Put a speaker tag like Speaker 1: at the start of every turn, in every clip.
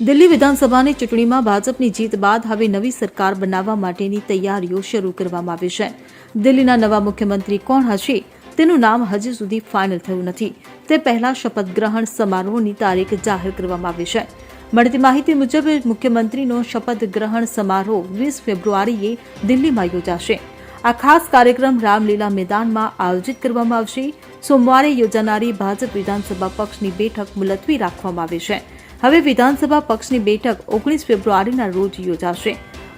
Speaker 1: દિલ્હી વિધાનસભાની ચૂંટણીમાં ભાજપની જીત બાદ હવે નવી સરકાર બનાવવા માટેની તૈયારીઓ શરૂ કરવામાં આવી છે. દિલ્હીના નવા મુખ્યમંત્રી કોણ હશે તેનું નામ હજી સુધી ફાઇનલ થયું નથી. તે પહેલા શપથ ગ્રહણ સમારોહની તારીખ જાહેર કરવામાં આવી છે. મળતી માહિતી મુજબ મુખ્યમંત્રીનો શપથ ગ્રહણ સમારોહ 20 ફેબ્રુઆરીએ દિલ્હીમાં યોજાશે. આ ખાસ કાર્યક્રમ રામલીલા મેદાનમાં આયોજિત કરવામાં આવશે. સોમવારે યોજાનારી ભાજપ વિધાનસભા પક્ષની બેઠક મુલતવી રાખવામાં આવી છે. હવે વિધાનસભા પક્ષની બેઠક 19 ફેબ્રુઆરીના રોજ યોજાશે.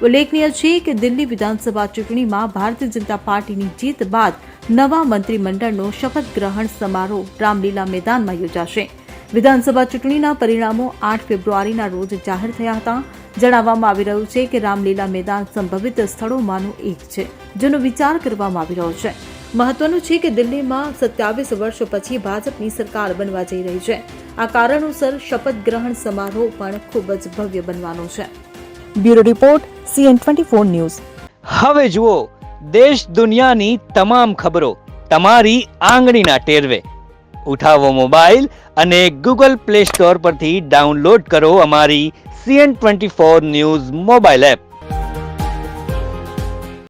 Speaker 1: ઉલ્લેખનીય છે કે દિલ્હી વિધાનસભા ચૂંટણીમાં ભારતીય જનતા પાર્ટીની જીત બાદ નવા મંત્રીમંડળનો શપથ ગ્રહણ સમારોહ રામલીલા મેદાનમાં યોજાશે. વિધાનસભા ચૂંટણીના પરિણામો 8 ફેબ્રુઆરીના રોજ જાહેર થયા હતા. જણાવવામાં આવી રહ્યું છે કે રામલીલા મેદાન સંભવિત સ્થળોમાંનું એક છે, જેનો વિચાર કરવામાં આવી રહ્યો છે. મહત્વનું છે કે દિલ્હીમાં 27 વર્ષ પછી ભાજપની સરકાર બનવા જઈ રહી છે. આ કારણોસર શપથ ગ્રહણ સમારોહ પણ ખૂબ જ ભવ્ય બનવાનો છે.
Speaker 2: Bureau report CN24 news.
Speaker 3: હવે જુઓ દેશ દુનિયાની તમામ ખબરો તમારી આંગળીના ટેરવે. ઉઠાવો મોબાઈલ અને Google Play Store પરથી ડાઉનલોડ કરો અમારી CN24 ન્યૂઝ મોબાઈલ એપ.